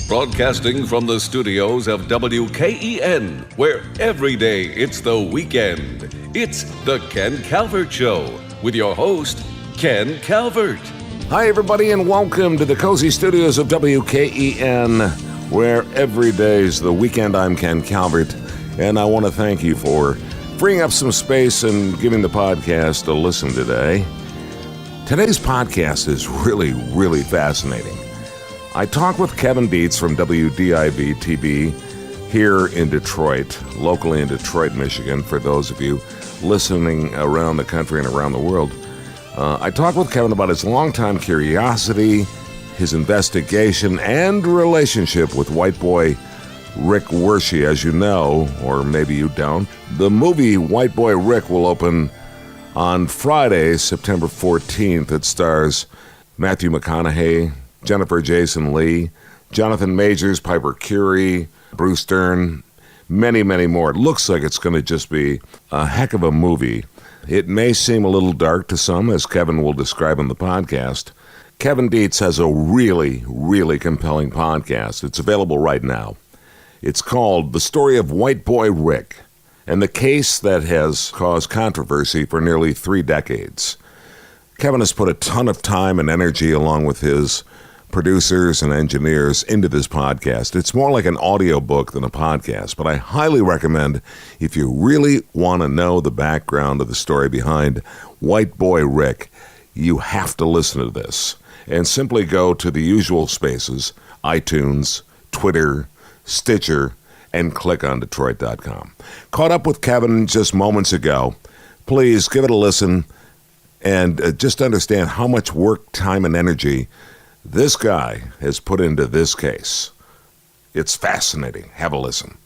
Broadcasting from the studios of WKEN, where every day it's the weekend. It's the Ken Calvert Show with your host, Ken Calvert. Hi, everybody, and welcome to the cozy studios of WKEN, where every day's the weekend. I'm Ken Calvert, and I want to thank you for freeing up some space and giving the podcast a listen today. Today's podcast is really fascinating. I talked with Kevin Dietz from WDIV TV here in Detroit, locally in Detroit, Michigan, for those of you listening around the country and around the world. I talked with Kevin about his longtime curiosity, his investigation, and relationship with white boy Rick Wershe. As you know, or maybe you don't, the movie White Boy Rick will open on Friday, September 14th. It stars Matthew McConaughey, Jennifer Jason Leigh, Jonathan Majors, Piper Curie, Bruce Dern, many more. It looks like it's going to just be a heck of a movie. It may seem a little dark to some, as Kevin will describe in the podcast. Kevin Dietz has a really compelling podcast. It's available right now. It's called The Story of White Boy Rick, and the case that has caused controversy for nearly 3 decades. Kevin has put a ton of time and energy, along with his producers and engineers, into this podcast. It's more like an audiobook than a podcast, but I highly recommend, if you really want to know the background of the story behind White Boy Rick, you have to listen to this. And simply go to the usual spaces, iTunes, Twitter, Stitcher, and click on Detroit.com. Caught up with Kevin just moments ago. Please give it a listen and just understand how much work, time, and energy this guy has put into this case. It's fascinating. Have a listen.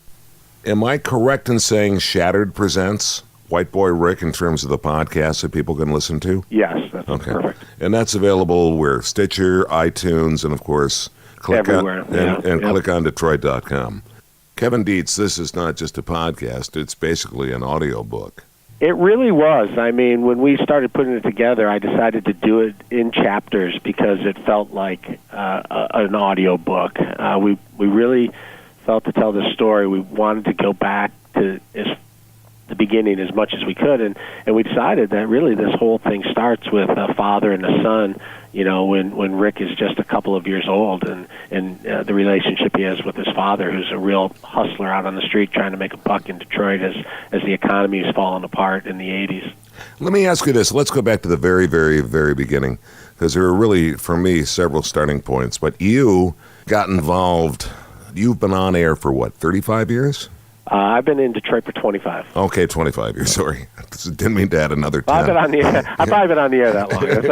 Am I correct in saying Shattered presents White Boy Rick in terms of the podcast that people can listen to? Yes, that's perfect. And that's available where? Stitcher, iTunes, and of course, click everywhere. Click on Detroit.com. Kevin Dietz, this is not just a podcast. It's basically an audio book. It really was. I mean, when we started putting it together, I decided to do it in chapters because it felt like an audio book. We really felt, to tell this story, we wanted to go back to the beginning as much as we could, and we decided that really this whole thing starts with a father and a son, you know, when Rick is just a couple of years old, and the relationship he has with his father, who's a real hustler out on the street trying to make a buck in Detroit as the economy is falling apart in the 80s. Let me ask you this. Let's go back to the very beginning, because there are really, for me, several starting points. But you got involved. You've been on air for what, 35 years? I've been in Detroit for 25. Okay, 25 years. Sorry. Didn't mean to add another 10. I've probably been on the air that long. That's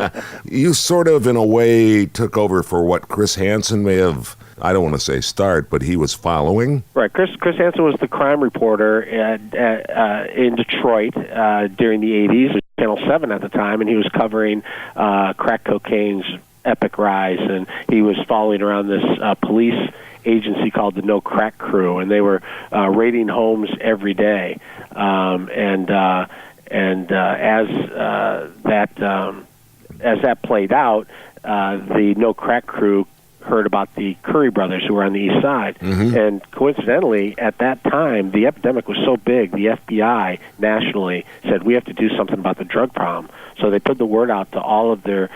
okay. You sort of, in a way, took over for what Chris Hansen may have, I don't want to say start, but he was following. Right. Chris Hansen was the crime reporter in Detroit during the 80s, Channel 7 at the time, and he was covering crack cocaine's epic rise, and he was following around this police agency called the No Crack Crew, and they were raiding homes every day. As that played out, the No Crack Crew heard about the Curry brothers who were on the east side. Mm-hmm. And coincidentally, at that time, the epidemic was so big, the FBI nationally said, we have to do something about the drug problem. So they put the word out to all of their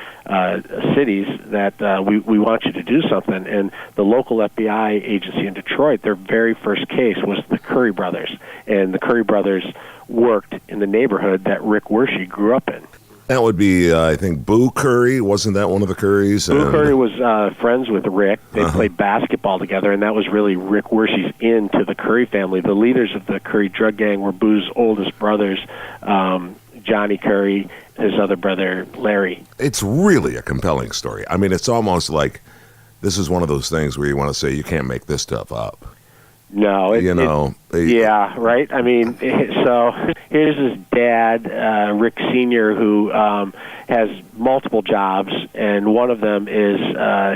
cities that we want you to do something. And the local FBI agency in Detroit, their very first case was the Curry brothers. And the Curry brothers worked in the neighborhood that Rick Wershe grew up in. That would be, I think, Boo Curry. Wasn't that one of the Currys? Boo Curry was friends with Rick. They played basketball together, and that was really Rick Wershe's in to the Curry family. The leaders of the Curry drug gang were Boo's oldest brothers, Johnny Curry, his other brother, Larry. It's really a compelling story. I mean, it's almost like this is one of those things where you want to say you can't make this stuff up. No, yeah, right. I mean, so here's his dad, Rick Sr., who has multiple jobs, and one of them is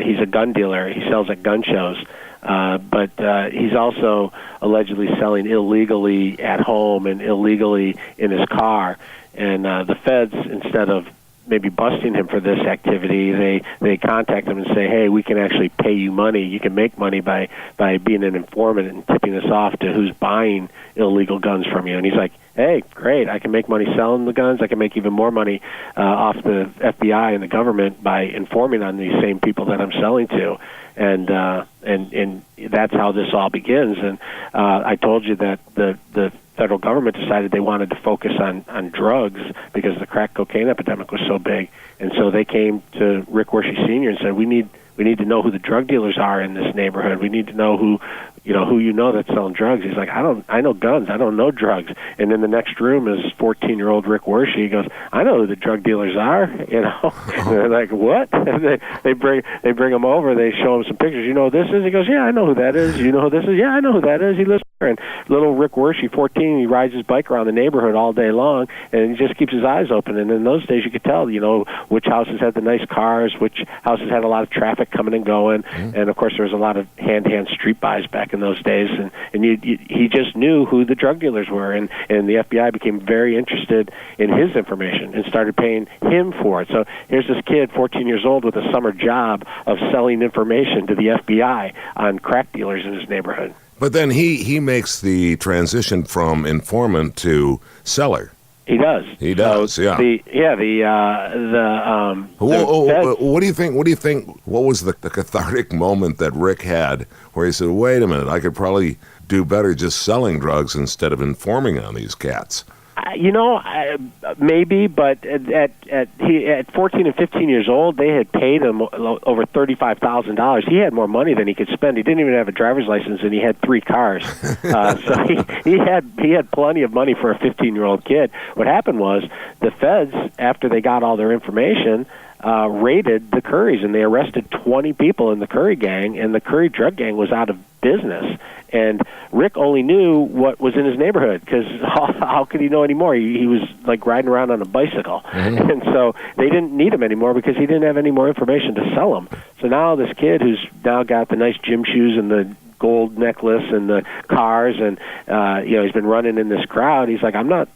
he's a gun dealer. He sells at gun shows, but he's also allegedly selling illegally at home and illegally in his car. And the feds, instead of maybe busting him for this activity, they contact him and say, hey, we can actually pay you money. You can make money by being an informant and tipping us off to who's buying illegal guns from you. And he's like, hey, great, I can make money selling the guns. I can make even more money off the FBI and the government by informing on these same people that I'm selling to. And that's how this all begins. And I told you that the federal government decided they wanted to focus on drugs because the crack cocaine epidemic was so big. And so they came to Rick Wershey Sr. and said, we need to know who the drug dealers are in this neighborhood. We need to know who that's selling drugs. He's like, I know guns. I don't know drugs. And in the next room is 14-year-old Rick Wershey. He goes, I know who the drug dealers are. And they're like, what? And they bring him over. They show him some pictures. You know who this is? He goes, yeah, I know who that is. You know who this is? Yeah, I know who that is. He lives there. And little Rick Wershey, 14, he rides his bike around the neighborhood all day long, and he just keeps his eyes open. And in those days, you could tell, which houses had the nice cars, which houses had a lot of traffic coming and going. And of course, there was a lot of hand-to-hand street buys back in those days. And he just knew who the drug dealers were, and the FBI became very interested in his information and started paying him for it. So here's this kid, 14 years old, with a summer job of selling information to the FBI on crack dealers in his neighborhood. But then he makes the transition from informant to seller. He does. He does. So yeah. What do you think? What do you think? What was the cathartic moment that Rick had where he said, "Wait a minute, I could probably do better just selling drugs instead of informing on these cats"? Maybe, but at 14 and 15 years old, they had paid him over $35,000. He had more money than he could spend. He didn't even have a driver's license, and he had 3 cars. So he had plenty of money for a 15-year-old kid. What happened was the feds, after they got all their information, raided the Currys, and they arrested 20 people in the Curry gang, and the Curry drug gang was out of business. And Rick only knew what was in his neighborhood, because how could he know anymore? He was like riding around on a bicycle. Mm-hmm. And so they didn't need him anymore because he didn't have any more information to sell him. So now this kid who's now got the nice gym shoes and the gold necklace and the cars, and he's been running in this crowd. He's like, I'm not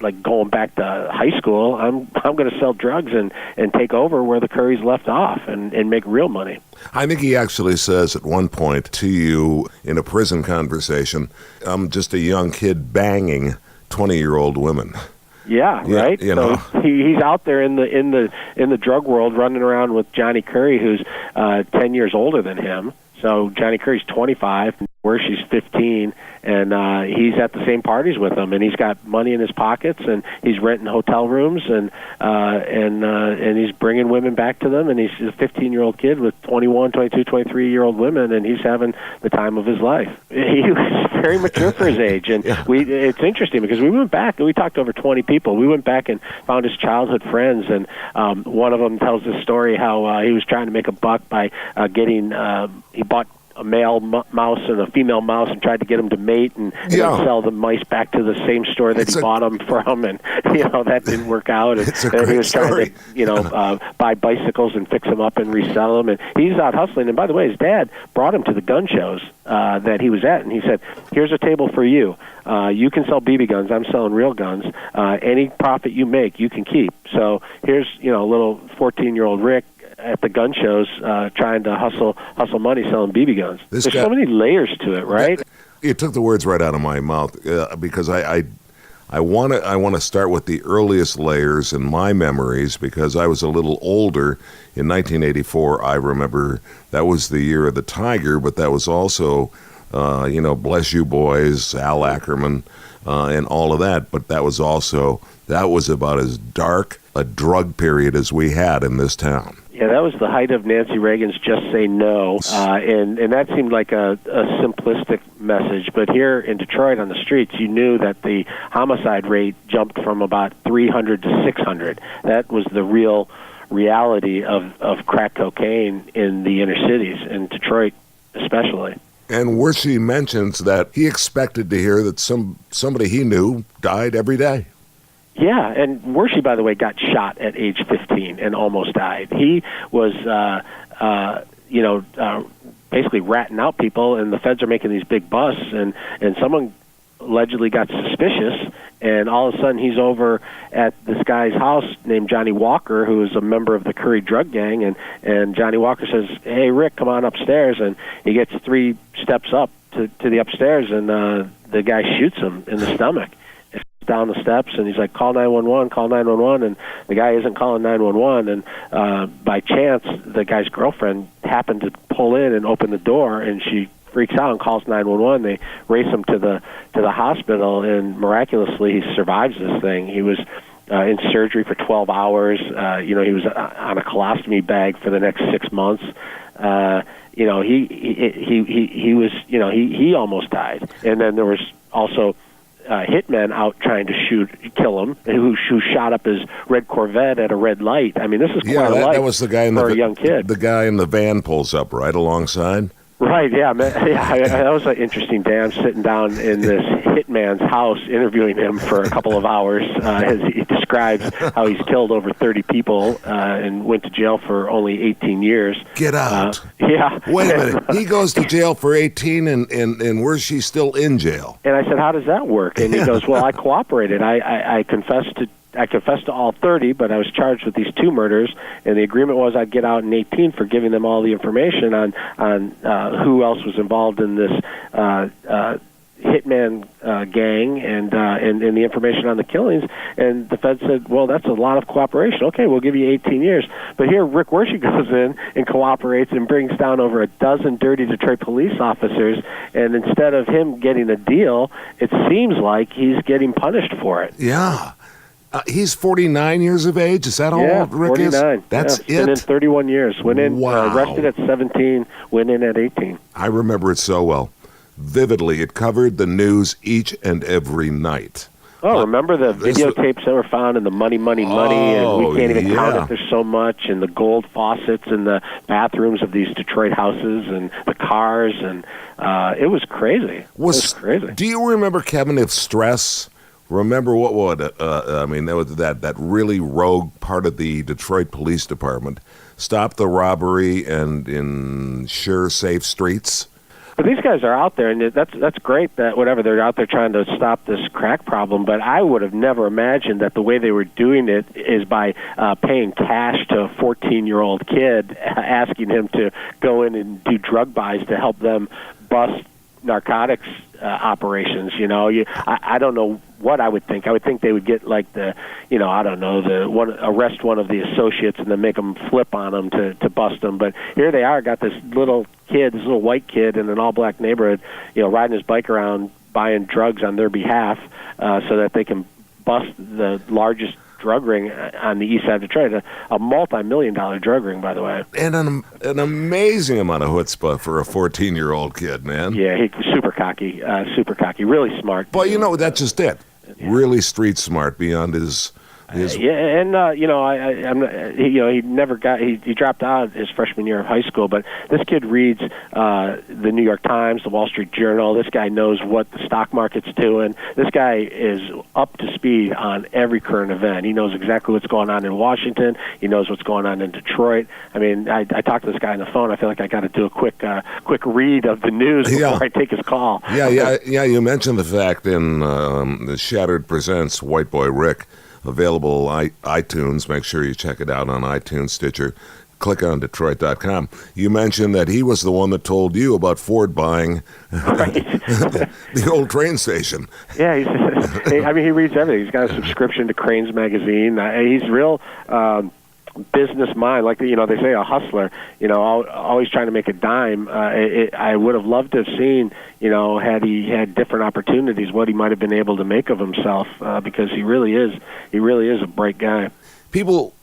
like going back to high school. I'm going to sell drugs and take over where the Currys left off and make real money. I think he actually says at one point to you in a prison conversation, I'm just a young kid banging 20-year-old women. Yeah, right. So he's out there in the drug world, running around with Johnny Curry, who's 10 years older than him. So Johnny Curry's 25, where she's 15, and he's at the same parties with them, and he's got money in his pockets, and he's renting hotel rooms, and he's bringing women back to them, and he's a 15-year-old kid with 21, 22, 23-year-old women, and he's having the time of his life. He was very mature for his age, and it's interesting because we went back and we talked to over 20 people. We went back and found his childhood friends, and one of them tells this story how he was trying to make a buck by he bought a male mouse and a female mouse and tried to get them to mate and then sell the mice back to the same store that he bought them from, and that didn't work out. And he was trying to buy bicycles and fix them up and resell them, and he's out hustling. And by the way, his dad brought him to the gun shows that he was at, and he said, here's a table for you. You can sell BB guns. I'm selling real guns. Any profit you make, you can keep. So here's little 14-year-old Rick at the gun shows trying to hustle money selling BB guns. There's so many layers to it, right? You took the words right out of my mouth because I want to start with the earliest layers in my memories, because I was a little older. In 1984, I remember that was the year of the Tiger, but that was also Bless You Boys, Al Ackerman, and all of that. But that was about as dark a drug period as we had in this town. Yeah, that was the height of Nancy Reagan's Just Say No, and that seemed like a simplistic message. But here in Detroit on the streets, you knew that the homicide rate jumped from about 300 to 600. That was the real reality of crack cocaine in the inner cities, in Detroit especially. And Wershey mentions that he expected to hear that somebody he knew died every day. Yeah, and Wershey, by the way, got shot at age 15 and almost died. He was, basically ratting out people, and the feds are making these big busts, and someone allegedly got suspicious, and all of a sudden he's over at this guy's house named Johnny Walker, who is a member of the Curry drug gang, and Johnny Walker says, "Hey, Rick, come on upstairs," and he gets 3 steps up to the upstairs, and the guy shoots him in the stomach. Down the steps, and he's like, "Call 911, call 911," and the guy isn't calling 911, and by chance, the guy's girlfriend happened to pull in and open the door, and she freaks out and calls 911. They race him to the hospital, and miraculously, he survives this thing. He was in surgery for 12 hours. He was on a colostomy bag for the next 6 months. He was, he almost died. And then there was also hitmen out trying to kill him, who shot up his red Corvette at a red light. I mean, this is quite a life that was the guy for a young kid. The guy in the van pulls up right alongside. Right, yeah, man. Yeah, that was an interesting day. I'm sitting down in this hitman's house interviewing him for a couple of hours as he describes how he's killed over 30 people and went to jail for only 18 years. Get out. Yeah. Wait a minute. He goes to jail for 18 and where's she still in jail? And I said, "How does that work?" And he goes, "Well, I cooperated. I confessed to all 30, but I was charged with these 2 murders, and the agreement was I'd get out in 18 for giving them all the information on who else was involved in this hitman gang and the information on the killings." And the Fed said, "Well, that's a lot of cooperation. Okay, we'll give you 18 years." But here, Rick Wershey goes in and cooperates and brings down over a dozen dirty Detroit police officers, and instead of him getting a deal, it seems like he's getting punished for it. Yeah. He's 49 years of age. Is that how old Rick 49. is? That's it. Been in 31 years. Went in, arrested at 17, went in at 18. I remember it so well. Vividly, it covered the news each and every night. Oh, remember the videotapes that were found and the money, and we can't even count it, there's so much, and the gold faucets in the bathrooms of these Detroit houses and the cars, and it was crazy. It was crazy. Do you remember, Kevin, if stress... Remember that really rogue part of the Detroit Police Department stopped the robbery and ensure safe streets? But these guys are out there, and that's great that they're out there trying to stop this crack problem. But I would have never imagined that the way they were doing it is by paying cash to a 14-year-old kid, asking him to go in and do drug buys to help them bust narcotics operations. I don't know what I would think. I would think they would get arrest one of the associates and then make them flip on them to bust them. But here they are, got this little white kid in an all-black neighborhood, riding his bike around buying drugs on their behalf so that they can bust the largest drug ring on the east side of Detroit, a multi-million-dollar drug ring, by the way. And an amazing amount of chutzpah for a 14-year-old kid, man. Yeah, he's super cocky, really smart. But that's just it. Yeah. Really street smart beyond his he dropped out his freshman year of high school, but this kid reads the New York Times, the Wall Street Journal. This guy knows what the stock market's doing. This guy is up to speed on every current event. He knows exactly what's going on in Washington. He knows what's going on in Detroit. I mean, I talked to this guy on the phone. I feel like I got to do a quick read of the news before I take his call. Yeah. You mentioned the fact in the Shattered Presents White Boy Rick, available iTunes. Make sure you check it out on iTunes, Stitcher. Click on Detroit.com. You mentioned that he was the one that told you about Ford buying the old train station. Yeah, he reads everything. He's got a subscription to Crane's magazine. He's real business mind, like they say, a hustler. Always trying to make a dime. I would have loved to have seen, had he had different opportunities, what he might have been able to make of himself, because he really is a bright guy. People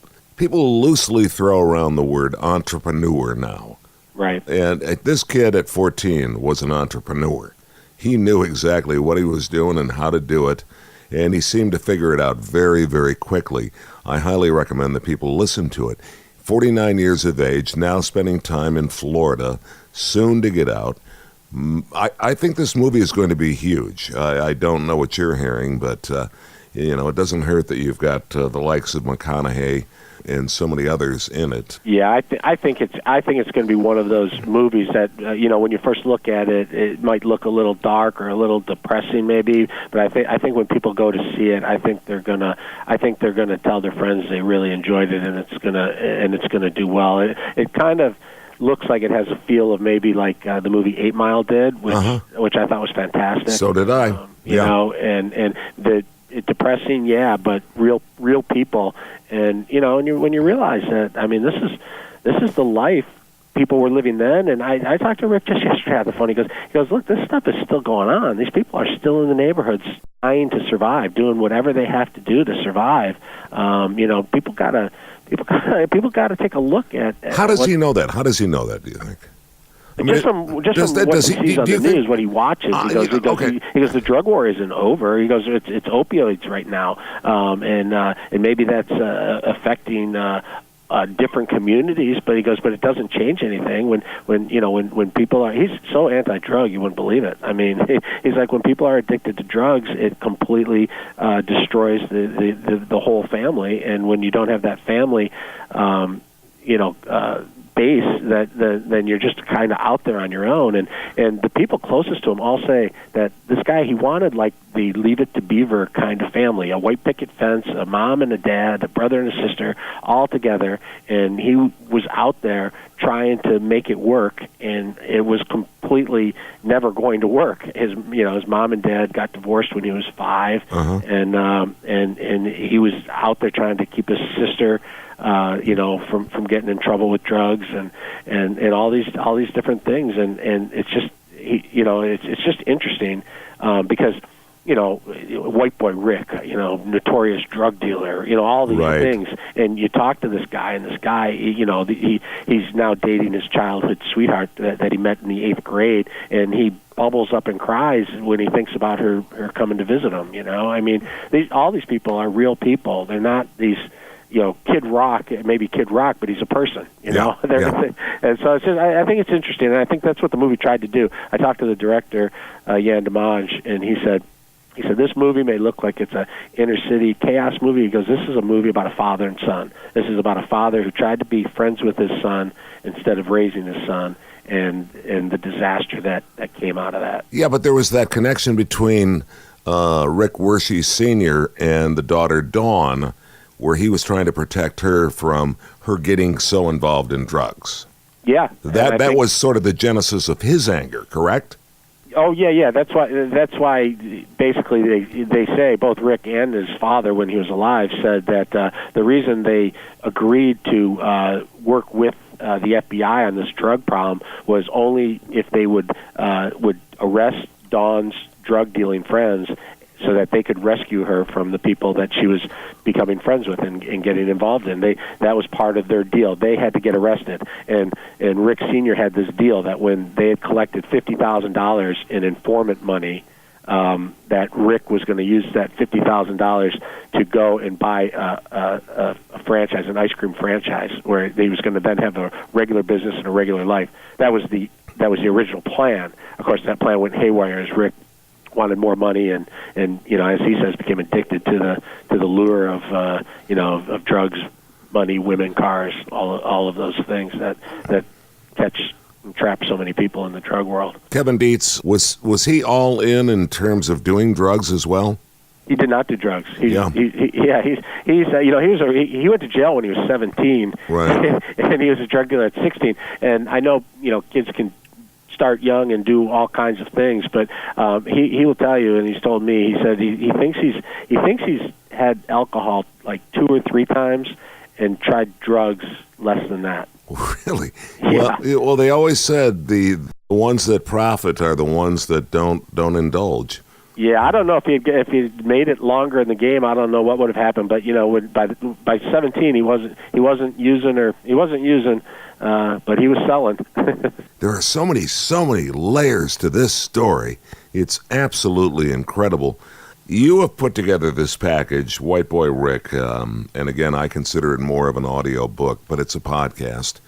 loosely throw around the word entrepreneur now. Right. And this kid at 14 was an entrepreneur. He knew exactly what he was doing and how to do it, and he seemed to figure it out very, very quickly. I highly recommend that people listen to it. 49 years of age, now spending time in Florida, soon to get out. I think this movie is going to be huge. I don't know what you're hearing, but it doesn't hurt that you've got the likes of McConaughey and so many others in it. Yeah, I think it's going to be one of those movies that when you first look at it, it might look a little dark or a little depressing maybe, but I think when people go to see it, I think they're gonna tell their friends they really enjoyed it, and it's gonna do well. It kind of looks like it has a feel of maybe like the movie 8 Mile did, which I thought was fantastic. So did I. You know, and depressing, yeah, but real people, and when you realize that, I mean, this is the life people were living then. And I talked to Rick just yesterday on the phone. He goes, look, this stuff is still going on. These people are still in the neighborhoods trying to survive, doing whatever they have to do to survive. People gotta take a look at how does he know that? How does he know that, do you think? I mean, from what he sees on the news, what he watches, he goes, the drug war isn't over. He goes, it's opioids right now, and maybe that's affecting different communities. But he goes, but it doesn't change anything when people are. He's so anti-drug, you wouldn't believe it. I mean, he's like, when people are addicted to drugs, it completely destroys the whole family, and when you don't have that family, base, then you're just kind of out there on your own. And the people closest to him all say that this guy, he wanted like the Leave It to Beaver kind of family, a white picket fence, a mom and a dad, a brother and a sister, all together. And he was out there trying to make it work, and it was completely never going to work. His mom and dad got divorced when he was 5, and he was out there trying to keep his sister from getting in trouble with drugs and all these different things, and it's just it's just interesting because White Boy Rick, notorious drug dealer, all these things, and you talk to this guy, and this guy, he's now dating his childhood sweetheart that he met in the 8th grade, and he bubbles up and cries when he thinks about her coming to visit him. I mean, all these people are real people. They're not these. Kid Rock, maybe Kid Rock, but he's a person, And so it's just, I think it's interesting, and I think that's what the movie tried to do. I talked to the director, Jan Demage, and he said, this movie may look like it's a inner city chaos movie. He goes, this is a movie about a father and son. This is about a father who tried to be friends with his son instead of raising his son, and the disaster that came out of that. Yeah, but there was that connection between Rick Wershey Sr. and the daughter Dawn, where he was trying to protect her from her getting so involved in drugs. Yeah. That was sort of the genesis of his anger, correct? Oh, yeah. That's why basically they say, both Rick and his father, when he was alive, said that the reason they agreed to work with the FBI on this drug problem was only if they would arrest Dawn's drug-dealing friends, so that they could rescue her from the people that she was becoming friends with and getting involved in. That was part of their deal. They had to get arrested. And Rick Sr. had this deal that when they had collected $50,000 in informant money, that Rick was going to use that $50,000 to go and buy a franchise, an ice cream franchise, where he was going to then have a regular business and a regular life. That was the original plan. Of course, that plan went haywire as Rick wanted more money, and as he says, became addicted to the lure of drugs, money, women, cars, all of those things that catch and trap so many people in the drug world. Kevin Dietz, was he all in terms of doing drugs as well? He did not do drugs. He went to jail when he was 17, right? And he was a drug dealer at 16. And I know kids can start young and do all kinds of things, but he will tell you, and he's told me, he said he thinks he's had alcohol like 2 or 3 times and tried drugs less than that. Really? Yeah. Well, they always said the ones that profit are the ones that don't indulge. Yeah, I don't know if he made it longer in the game. I don't know what would have happened, but by 17 he wasn't using, but he was selling. There are so many layers to this story. It's absolutely incredible. You have put together this package, White Boy Rick, and again, I consider it more of an audio book, but it's a podcast,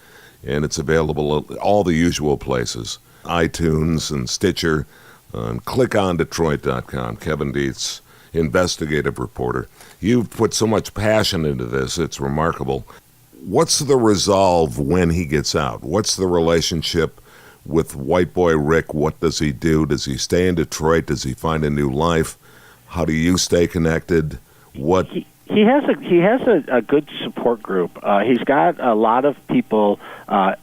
and it's available at all the usual places, iTunes and Stitcher, and clickondetroit.com. Kevin Dietz, investigative reporter. You've put so much passion into this, it's remarkable. what's the resolve when he gets out? What's the relationship with White Boy Rick? What does he do? Does he stay in Detroit? Does he find a new life? How do you stay connected? What? He has a good support group. He's got a lot of people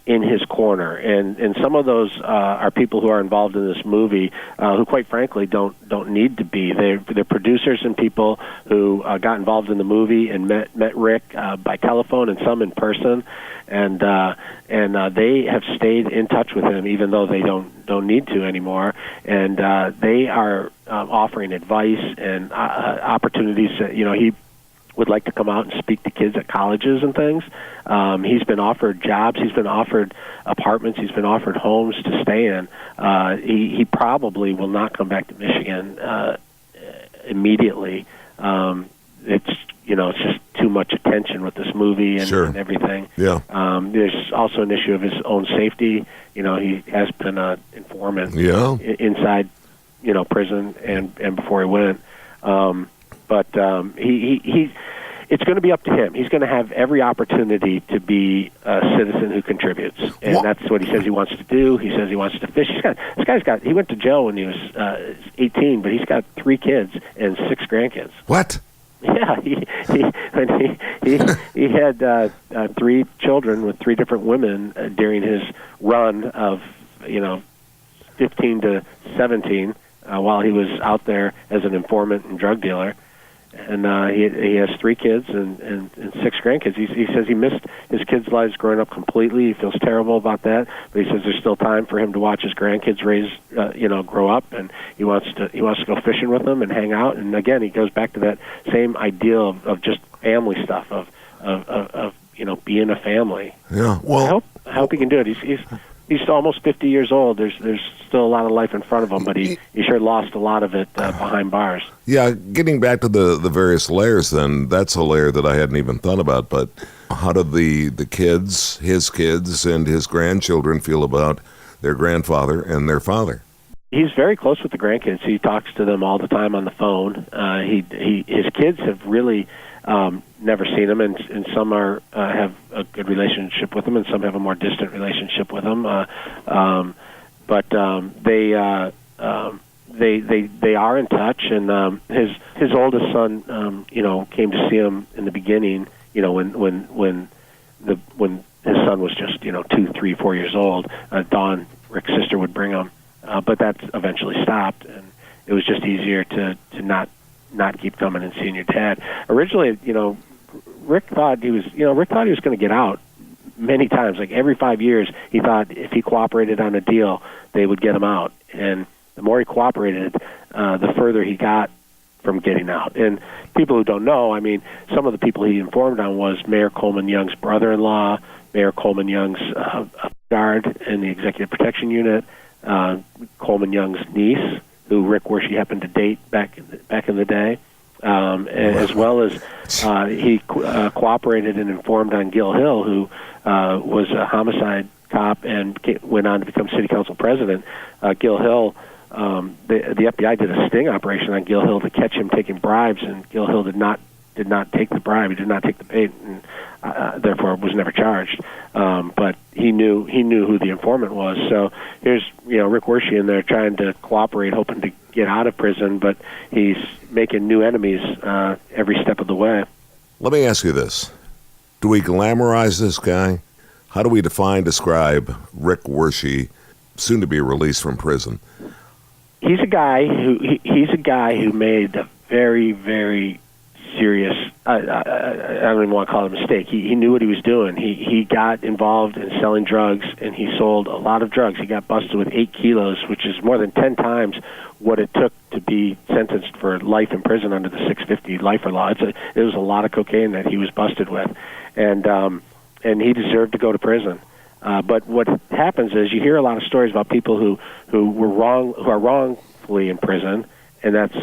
in his corner, and some of those are people who are involved in this movie who, quite frankly, don't need to be. They're producers and people who got involved in the movie and met Rick by telephone and some in person, and they have stayed in touch with him even though they don't need to anymore, and they are offering advice and opportunities. He would like to come out and speak to kids at colleges and things. He's been offered jobs. He's been offered apartments. He's been offered homes to stay in. He probably will not come back to Michigan immediately. It's just too much attention with this movie and everything. Yeah. There's also an issue of his own safety. He has been an informant inside, prison and before he went. But it's going to be up to him. He's going to have every opportunity to be a citizen who contributes, and that's what he says he wants to do. He says he wants to fish. He went to jail when he was 18, but he's got 3 kids and 6 grandkids. What? Yeah, he had 3 children with 3 different women during his run of 15 to 17 while he was out there as an informant and drug dealer. And he has 3 kids and 6 grandkids. He says he missed his kids' lives growing up completely. He feels terrible about that, but he says there's still time for him to watch his grandkids grow up, and he wants to go fishing with them and hang out. And again, he goes back to that same ideal of just family stuff of being a family. Yeah. Well, I hope he can do it. He's almost 50 years old. There's still a lot of life in front of him, but he sure lost a lot of it behind bars. Yeah, getting back to the various layers then, that's a layer that I hadn't even thought about, but how do the kids, his kids, and his grandchildren feel about their grandfather and their father? He's very close with the grandkids. He talks to them all the time on the phone. His kids have really never seen him, and some have a good relationship with him, and some have a more distant relationship with him. But they are in touch, and his oldest son, came to see him in the beginning. When his son was just 2, 3, 4 years old. Dawn, Rick's sister, would bring him, but that eventually stopped, and it was just easier to not keep coming and seeing your dad. Originally, Rick thought he was going to get out many times. Like every 5 years, he thought if he cooperated on a deal, they would get him out. And the more he cooperated, the further he got from getting out. And people who don't know, some of the people he informed on was Mayor Coleman Young's brother-in-law, Mayor Coleman Young's guard in the Executive Protection Unit, Coleman Young's niece, who Rick Wershey happened to date back in the day, as well as he cooperated and informed on Gil Hill, who was a homicide cop and went on to become city council president. Gil Hill, the FBI did a sting operation on Gil Hill to catch him taking bribes, and Gil Hill did not take the bribe. He did not take the bait, and therefore was never charged. But he knew who the informant was. So here's Rick Wershey in there trying to cooperate, hoping to get out of prison, but he's making new enemies every step of the way. Let me ask you this: do we glamorize this guy? How do we describe Rick Wershey, soon to be released from prison? He's a guy who made a very, very serious, I don't even want to call it a mistake. He knew what he was doing. He got involved in selling drugs, and he sold a lot of drugs. He got busted with 8 kilos, which is more than 10 times what it took to be sentenced for life in prison under the 650 lifer law. It was a lot of cocaine that he was busted with, and he deserved to go to prison. But what happens is you hear a lot of stories about people who are wrongfully in prison, and that's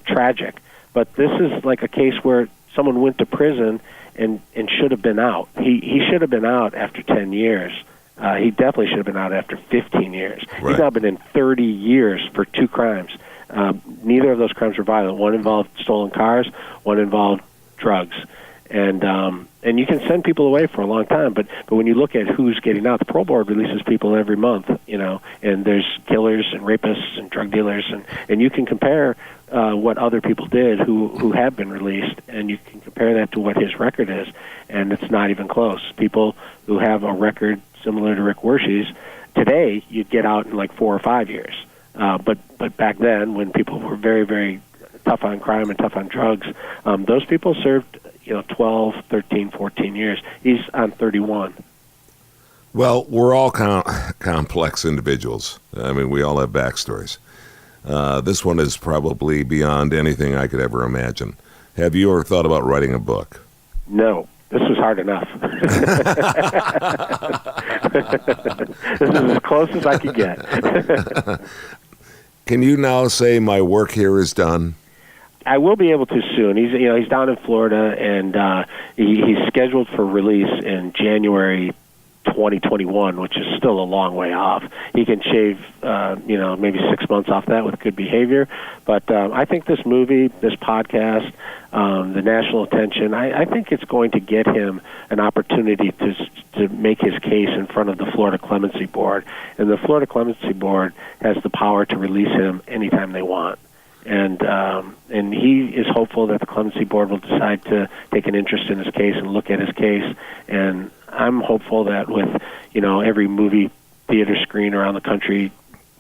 tragic. But this is like a case where someone went to prison and should have been out. He should have been out after 10 years. He definitely should have been out after 15 years. Right. He's now been in 30 years for 2 crimes. Neither of those crimes were violent. One involved stolen cars, one involved drugs. And you can send people away for a long time, but when you look at who's getting out, the parole board releases people every month, and there's killers and rapists and drug dealers, and you can compare what other people did who have been released, and you can compare that to what his record is, and it's not even close. People who have a record similar to Rick Wershe's, today you'd get out in like 4 or 5 years. But back then, when people were very, very tough on crime and tough on drugs, those people served 12, 13, 14 years. He's on 31. Well, we're all complex individuals. I mean, we all have backstories. This one is probably beyond anything I could ever imagine. Have you ever thought about writing a book? No. This was hard enough. This is as close as I could get. Can you now say my work here is done? I will be able to soon. He's down in Florida, and he's scheduled for release in January 2021, which is still a long way off. He can shave, maybe 6 months off that with good behavior. But I think this movie, this podcast, the national attention, I think it's going to get him an opportunity to make his case in front of the Florida Clemency Board. And the Florida Clemency Board has the power to release him anytime they want. And he is hopeful that the Clemency Board will decide to take an interest in his case and look at his case. And I'm hopeful that with, every movie theater screen around the country,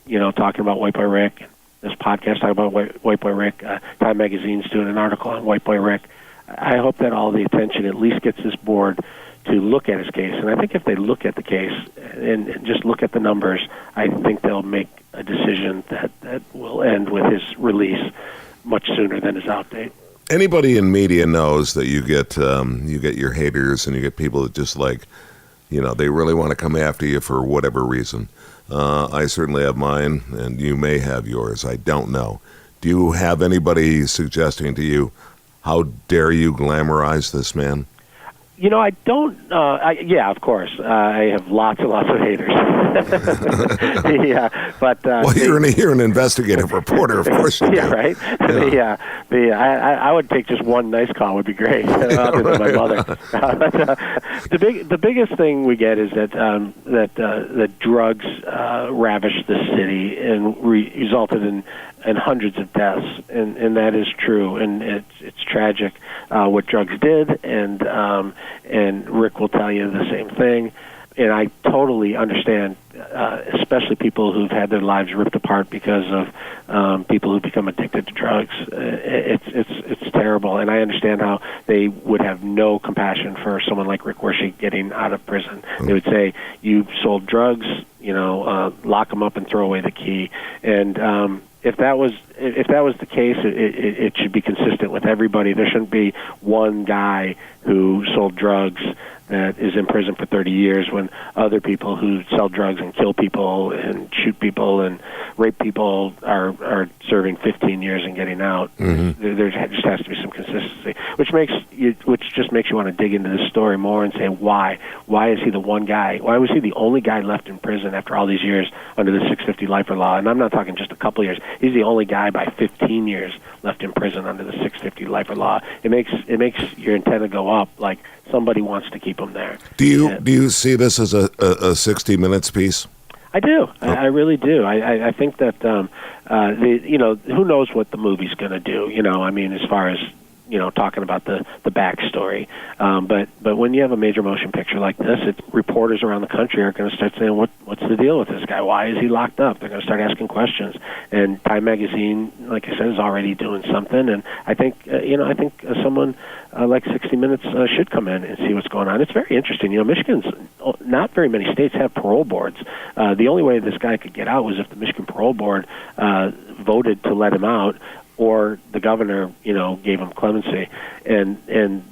talking about White Boy Rick, this podcast talking about White Boy Rick, Time Magazine's doing an article on White Boy Rick, I hope that all the attention at least gets this board to look at his case. And I think if they look at the case and just look at the numbers, I think they'll make a decision that will end with his release much sooner than his out date. Anybody in media knows that you get your haters and you get people that just they really want to come after you for whatever reason. I certainly have mine, and you may have yours. I don't know. Do you have anybody suggesting to you, how dare you glamorize this man? I don't. Yeah, of course. I have lots and lots of haters. Yeah, but you're an investigative reporter, of course. You do. Yeah, right. I would take just one nice call would be great. Other than my mother. The biggest thing we get is that drugs ravished the city and resulted in hundreds of deaths, and that is true, and it's tragic what drugs did, and Rick will tell you the same thing, and I totally understand, especially people who've had their lives ripped apart because of people who become addicted to drugs. It's terrible, and I understand how they would have no compassion for someone like Rick Wershe getting out of prison. They would say, "You sold drugs, lock them up and throw away the key," and if that was the case, it should be consistent with everybody. There shouldn't be one guy who sold drugs that is in prison for 30 years when other people who sell drugs and kill people and shoot people and rape people are serving 15 years and getting out. Mm-hmm. There just has to be some consistency, which just makes you want to dig into this story more and say, why? Why is he the one guy? Why was he the only guy left in prison after all these years under the 650 lifer law? And I'm not talking just a couple years. He's the only guy by 15 years left in prison under the 650 lifer law. It makes your antenna go up, like somebody wants to keep him there. Do you see this as a 60 Minutes piece? I do. I really do. I think that who knows what the movie's going to do? As far as talking about the backstory. But when you have a major motion picture like this, reporters around the country are going to start saying, what's the deal with this guy? Why is he locked up? They're going to start asking questions. And Time Magazine, like I said, is already doing something. And I think someone like 60 Minutes should come in and see what's going on. It's very interesting. Michigan's not very many states have parole boards. The only way this guy could get out was if the Michigan Parole Board voted to let him out, or the governor, gave him clemency. And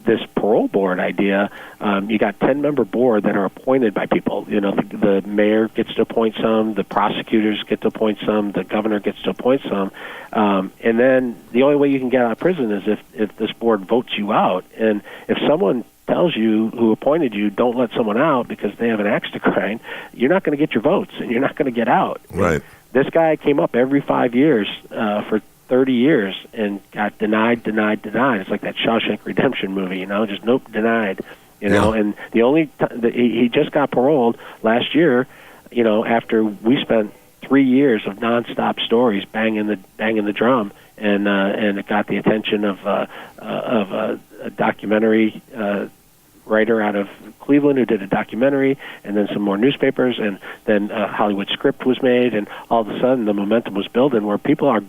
this parole board idea, you got 10-member board that are appointed by people. The mayor gets to appoint some, the prosecutors get to appoint some, the governor gets to appoint some. And then the only way you can get out of prison is if this board votes you out. And if someone tells you, who appointed you, don't let someone out because they have an axe to grind, you're not going to get your votes and you're not going to get out. Right. This guy came up every 5 years for 30 years and got denied. It's like that Shawshank Redemption movie, just nope, denied. And the only he just got paroled last year, after we spent 3 years of nonstop stories banging the drum, and it got the attention of a documentary writer out of Cleveland who did a documentary, and then some more newspapers, and then Hollywood Script was made, and all of a sudden the momentum was building where people are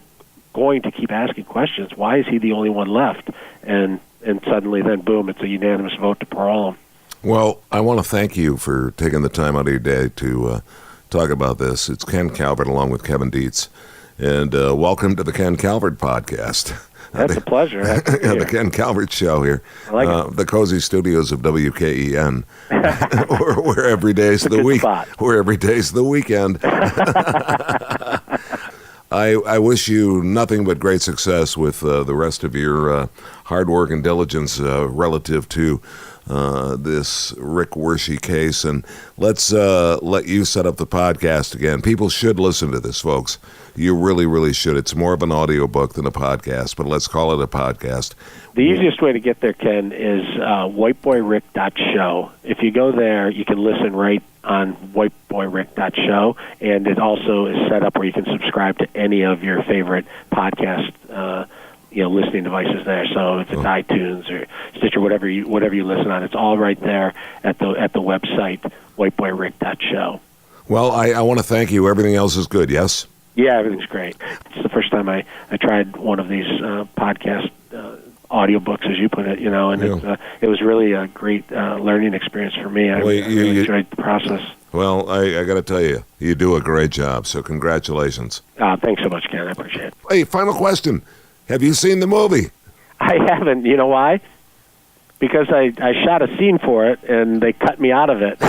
going to keep asking questions. Why is he the only one left? And suddenly then, boom, it's a unanimous vote to parole him. Well, I want to thank you for taking the time out of your day to talk about this. It's Ken Calvert along with Kevin Dietz, and welcome to the Ken Calvert podcast. That's a pleasure. The Ken Calvert Show here. I like the cozy studios of WKEN, where every day's the week, where every day's the weekend. I wish you nothing but great success with the rest of your hard work and diligence relative to this Rick Wershey case. And let's let you set up the podcast again. People should listen to this, folks. You really, really should. It's more of an audiobook than a podcast, but let's call it a podcast. The easiest way to get there, Ken, is whiteboyrick.show. If you go there, you can listen right on whiteboyrick.show, and it also is set up where you can subscribe to any of your favorite podcast listening devices there. So if it's iTunes or Stitcher, whatever you listen on, it's all right there at the website whiteboyrick.show. Well, I want to thank you. Everything else is good, yes? Yeah, everything's great. It's the first time I tried one of these podcast audiobooks, as you put it, and it was really a great learning experience for me. I really enjoyed the process. Well, I got to tell you, you do a great job, so congratulations. Thanks so much, Ken. I appreciate it. Hey, final question. Have you seen the movie? I haven't. You know why? Because I shot a scene for it, and they cut me out of it. So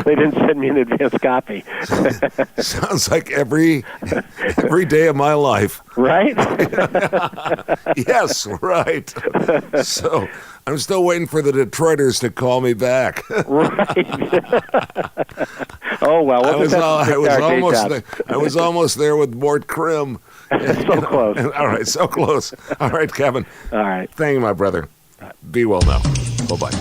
they didn't send me an advance copy. Sounds like every day of my life. Right? Yes, right. So I'm still waiting for the Detroiters to call me back. Right. Oh, well. I was almost there with Mort Krim. So close. All right, so close. All right, Kevin. All right. Thank you, my brother. Be well now. Bye-bye.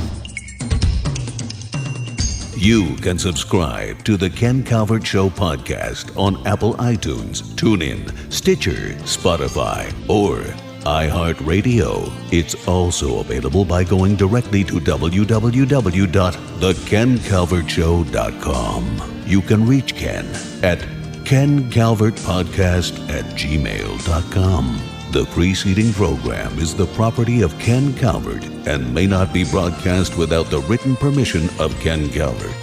You can subscribe to the Ken Calvert Show podcast on Apple iTunes, TuneIn, Stitcher, Spotify, or iHeartRadio. It's also available by going directly to www.thekencalvertshow.com. You can reach Ken at kencalvertpodcast@gmail.com. The preceding program is the property of Ken Calvert and may not be broadcast without the written permission of Ken Calvert.